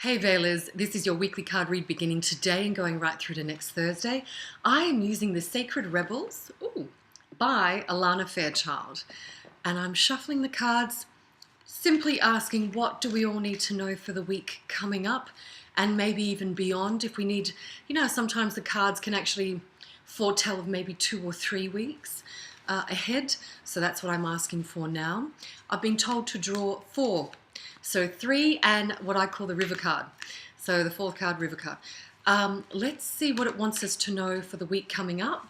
Hey Veilers, this is your weekly card read beginning today and going right through to next Thursday. I am using The Sacred Rebels by Alana Fairchild. And I'm shuffling the cards, simply asking what do we all need to know for the week coming up and maybe even beyond if we need, sometimes the cards can actually foretell of maybe 2 or 3 weeks ahead. So that's what I'm asking for now. I've been told to draw 4. So 3 and what I call the river card. So the 4th card, river card. Let's see what it wants us to know for the week coming up.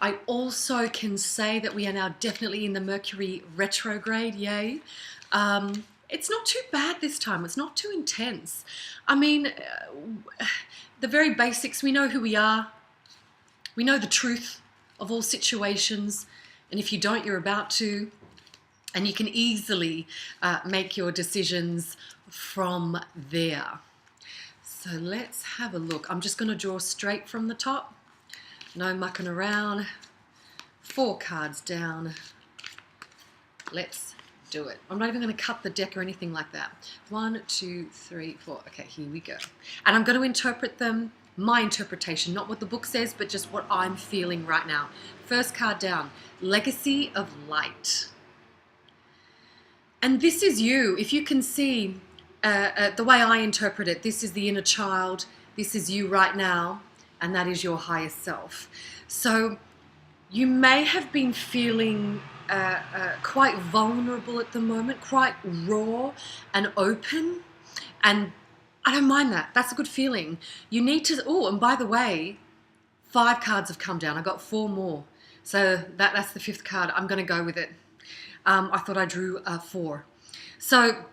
I also can say that we are now definitely in the Mercury retrograde, yay. It's not too bad this time. It's not too intense. I mean, the very basics, we know who we are. We know the truth of all situations. And if you don't, you're about to. And you can easily make your decisions from there. So let's have a look. I'm just going to draw straight from the top. No mucking around. 4 cards down. Let's do it. I'm not even going to cut the deck or anything like that. 1, 2, 3, 4. Okay, here we go. And I'm going to interpret them, my interpretation, not what the book says, but just what I'm feeling right now. First card down, Legacy of Light. And this is you. If you can see the way I interpret it, this is the inner child. This is you right now, and that is your higher self. So you may have been feeling quite vulnerable at the moment, quite raw and open. And I don't mind that. That's a good feeling. You need to, and by the way, 5 cards have come down. I got 4 more. So that's the 5th card. I'm going to go with it. I thought I drew 4. So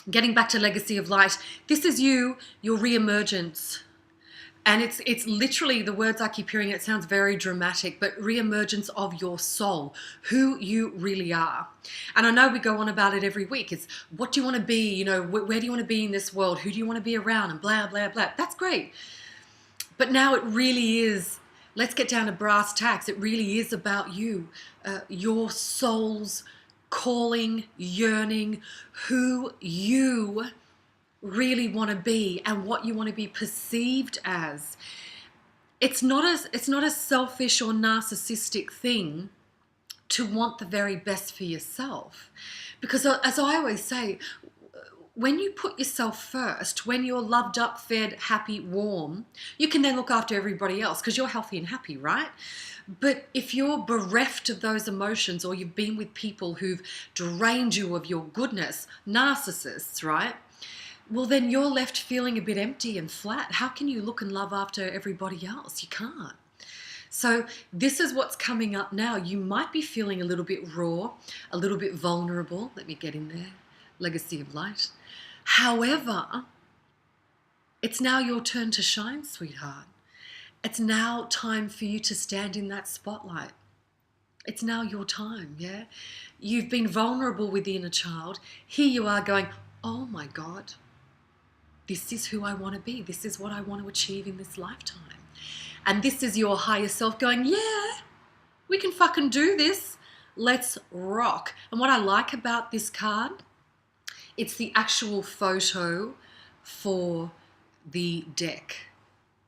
getting back to Legacy of Light, this is you, your re-emergence. And it's literally, the words I keep hearing, it sounds very dramatic, but re-emergence of your soul, who you really are. And I know we go on about it every week. It's what do you want to be? Where do you want to be in this world? Who do you want to be around? And blah, blah, blah. That's great. But now it really is, let's get down to brass tacks. It really is about you, your soul's calling, yearning, who you really want to be and what you want to be perceived as. It's not a selfish or narcissistic thing to want the very best for yourself. Because as I always say, when you put yourself first, when you're loved up, fed, happy, warm, you can then look after everybody else because you're healthy and happy, right? But if you're bereft of those emotions or you've been with people who've drained you of your goodness, narcissists, right? Well, then you're left feeling a bit empty and flat. How can you look and love after everybody else? You can't. So this is what's coming up now. You might be feeling a little bit raw, a little bit vulnerable. Let me get in there. Legacy of Light. However, it's now your turn to shine, sweetheart. It's now time for you to stand in that spotlight. It's now your time, yeah? You've been vulnerable with the inner child. Here you are going, oh my God, this is who I want to be. This is what I want to achieve in this lifetime. And this is your higher self going, yeah, we can fucking do this. Let's rock. And what I like about this card, it's the actual photo for the deck.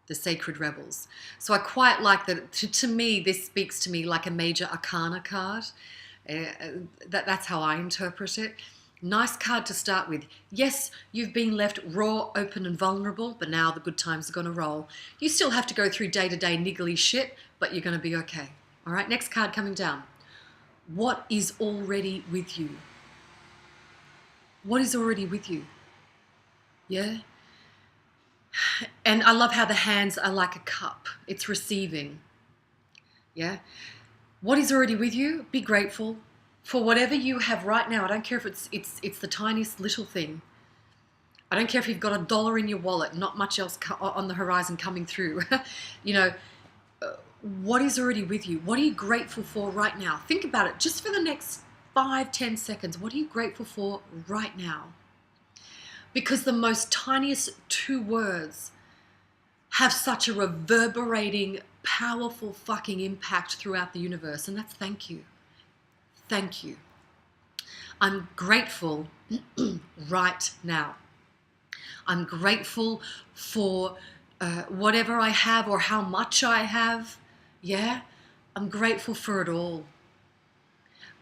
The Sacred Rebels. So I quite like that. To me, this speaks to me like a major arcana card. That's how I interpret it. Nice card to start with. Yes, you've been left raw, open and vulnerable, but now the good times are going to roll. You still have to go through day-to-day niggly shit, but you're going to be okay. All right, next card coming down. What is already with you? What is already with you? Yeah? And I love how the hands are like a cup. It's receiving. Yeah? What is already with you? Be grateful for whatever you have right now. I don't care if it's the tiniest little thing. I don't care if you've got $1 in your wallet, not much else on the horizon coming through. What is already with you? What are you grateful for right now? Think about it just for the next 5-10 seconds. What are you grateful for right now? Because the most tiniest 2 words have such a reverberating, powerful fucking impact throughout the universe. And that's thank you. Thank you. I'm grateful right now. I'm grateful for whatever I have or how much I have. Yeah, I'm grateful for it all.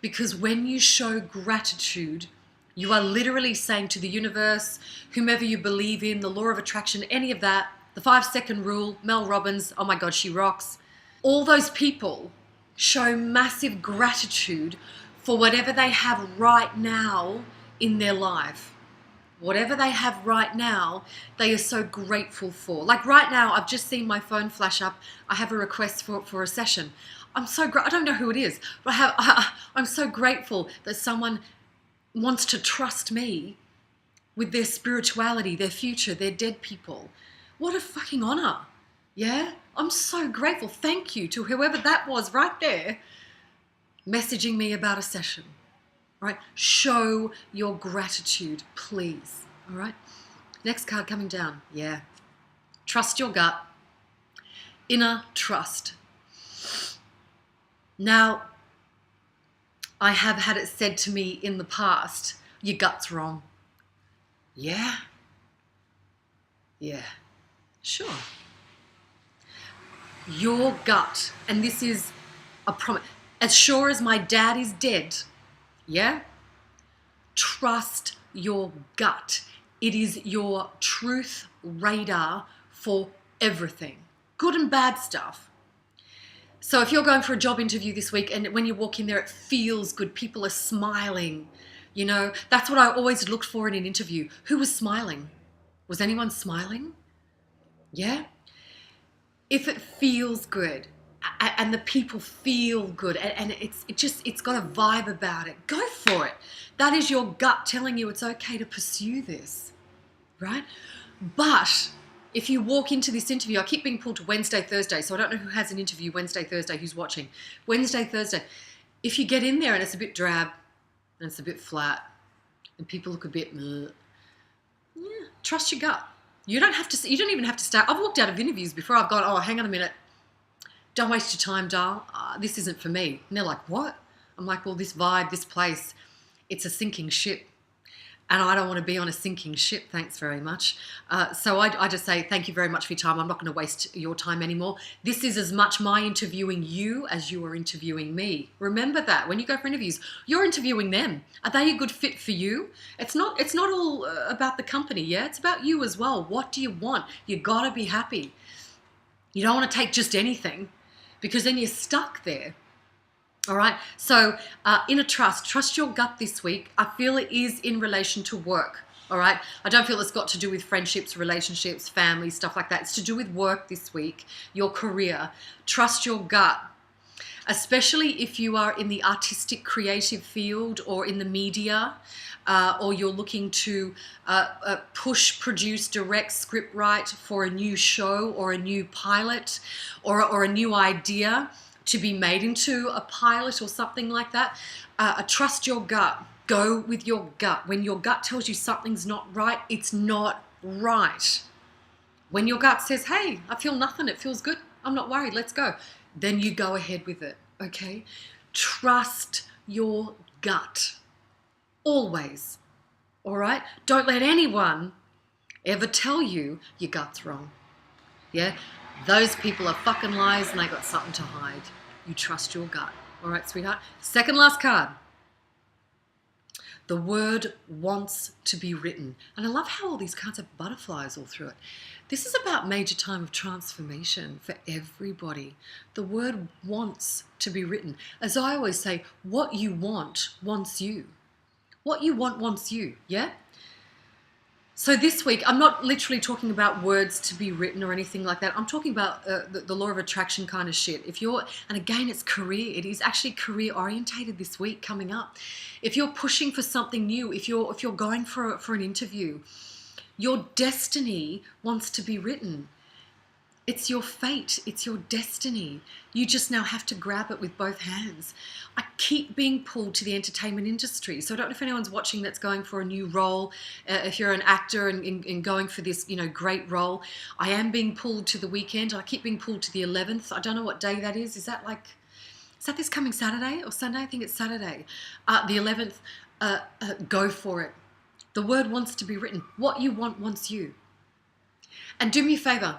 Because when you show gratitude, you are literally saying to the universe, whomever you believe in, the law of attraction, any of that, the 5-second rule, Mel Robbins, oh my God, she rocks. All those people show massive gratitude for whatever they have right now in their life. Whatever they have right now, they are so grateful for. Like right now, I've just seen my phone flash up. I have a request for a session. I'm so I don't know who it is, but I'm so grateful that someone wants to trust me with their spirituality, their future, their dead people. What a fucking honor. Yeah? I'm so grateful. Thank you to whoever that was right there messaging me about a session. Right? Show your gratitude, please. All right? Next card coming down. Yeah. Trust your gut. Inner trust. Now, I have had it said to me in the past, your gut's wrong. Yeah? Yeah. Sure. Your gut, and this is a promise, as sure as my dad is dead, yeah? Trust your gut. It is your truth radar for everything, good and bad stuff. So if you're going for a job interview this week and when you walk in there, it feels good, people are smiling, you know, that's what I always looked for in an interview. Who was smiling? Was anyone smiling? Yeah? If it feels good and the people feel good and it's got a vibe about it, go for it. That is your gut telling you it's okay to pursue this, right? But if you walk into this interview, I keep being pulled to Wednesday, Thursday, so I don't know who has an interview Wednesday, Thursday, who's watching. Wednesday, Thursday. If you get in there and it's a bit drab and it's a bit flat and people look a bit, trust your gut. You don't even have to start. I've walked out of interviews before. I've gone, oh, hang on a minute. Don't waste your time, doll. This isn't for me. And they're like, what? I'm like, well, this vibe, this place, it's a sinking ship. And I don't want to be on a sinking ship, thanks very much. So I just say, thank you very much for your time. I'm not going to waste your time anymore. This is as much my interviewing you as you are interviewing me. Remember that. When you go for interviews, you're interviewing them. Are they a good fit for you? It's not all about the company, yeah? It's about you as well. What do you want? You got to be happy. You don't want to take just anything because then you're stuck there. All right, so inner trust your gut this week. I feel it is in relation to work, all right? I don't feel it's got to do with friendships, relationships, family, stuff like that. It's to do with work this week, your career. Trust your gut, especially if you are in the artistic, creative field or in the media, or you're looking to push, produce, direct, script write for a new show or a new pilot or a new idea to be made into a pilot or something like that. Trust your gut. Go with your gut. When your gut tells you something's not right, it's not right. When your gut says, hey, I feel nothing, it feels good, I'm not worried, let's go, then you go ahead with it, okay? Trust your gut. Always, all right? Don't let anyone ever tell you your gut's wrong, yeah? Those people are fucking liars and they got something to hide. You trust your gut. All right, sweetheart. Second last card. The word wants to be written. And I love how all these cards have butterflies all through it. This is about major time of transformation for everybody. The word wants to be written. As I always say, what you want wants you. What you want wants you, yeah? So this week, I'm not literally talking about words to be written or anything like that. I'm talking about the law of attraction kind of shit. And again, it's career. It is actually career orientated this week coming up. If you're pushing for something new, if you're going for an interview, your destiny wants to be written. It's your fate. It's your destiny. You just now have to grab it with both hands. I keep being pulled to the entertainment industry. So I don't know if anyone's watching that's going for a new role. If you're an actor and going for this, great role, I am being pulled to the weekend. I keep being pulled to the 11th. I don't know what day that is. Is that this coming Saturday or Sunday? I think it's Saturday. The 11th, go for it. The word wants to be written. What you want wants you. And do me a favor.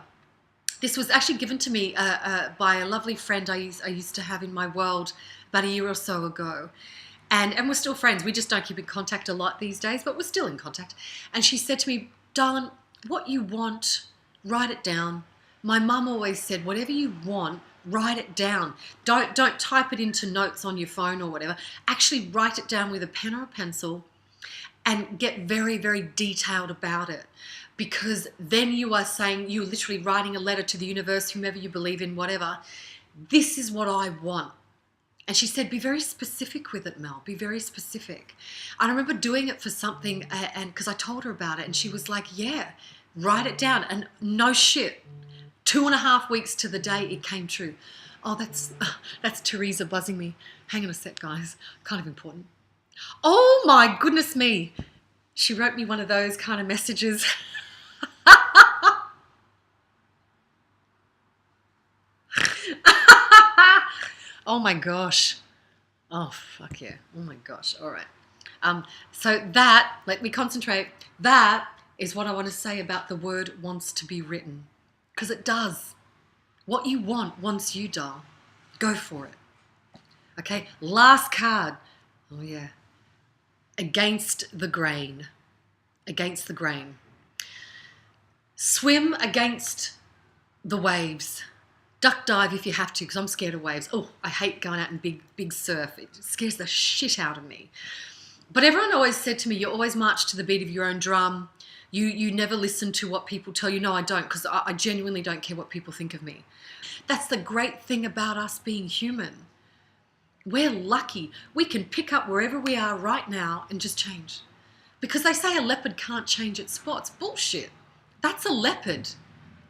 This was actually given to me by a lovely friend I used to have in my world about a year or so ago. And we're still friends. We just don't keep in contact a lot these days, but we're still in contact. And she said to me, darling, what you want, write it down. My mum always said, whatever you want, write it down. Don't type it into notes on your phone or whatever. Actually write it down with a pen or a pencil and get very, very detailed about it. Because then you are saying, you're literally writing a letter to the universe, whomever you believe in, whatever. This is what I want. And she said, be very specific with it, Mel. Be very specific. And I remember doing it for something, and because I told her about it, and she was like, yeah, write it down. And no shit, 2.5 weeks to the day, it came true. Oh, that's Teresa buzzing me. Hang on a sec, guys. Kind of important. Oh my goodness me. She wrote me one of those kind of messages. Oh my gosh. Oh, fuck yeah. Oh my gosh. All right. So that, let me concentrate. That is what I want to say about the word wants to be written. Because it does. What you want wants you, doll. Go for it. Okay. Last card. Oh yeah. Against the grain. Against the grain. Swim against the waves. Duck dive if you have to, because I'm scared of waves. Oh, I hate going out in big surf. It scares the shit out of me. But everyone always said to me, you always march to the beat of your own drum. You never listen to what people tell you. No, I don't, because I genuinely don't care what people think of me. That's the great thing about us being human. We're lucky. We can pick up wherever we are right now and just change. Because they say a leopard can't change its spots. Bullshit. That's a leopard.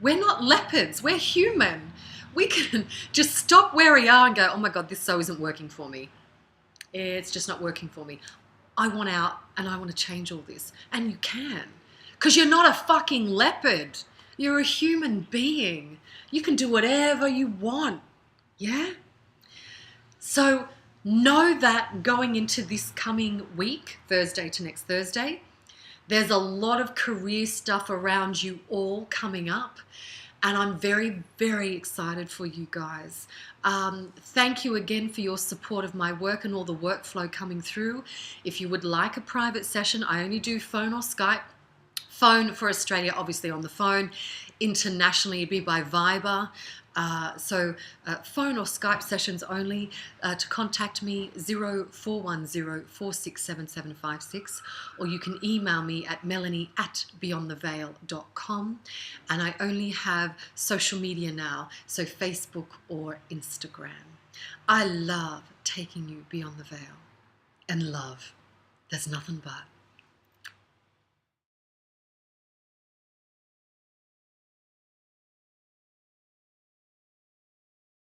We're not leopards. We're human. We can just stop where we are and go, oh my God, this so isn't working for me. It's just not working for me. I want out and I want to change all this. And you can. Because you're not a fucking leopard. You're a human being. You can do whatever you want. Yeah? So know that going into this coming week, Thursday to next Thursday, there's a lot of career stuff around you all coming up. And I'm very, very excited for you guys. Thank you again for your support of my work and all the workflow coming through. If you would like a private session, I only do phone or Skype. Phone for Australia, obviously on the phone. Internationally, it'd be by Viber. So phone or Skype sessions only. To contact me, 0410-467-756, or you can email me at melanie@beyondtheveil.com. And I only have social media now, so Facebook or Instagram. I love taking you beyond the veil. And love, there's nothing but.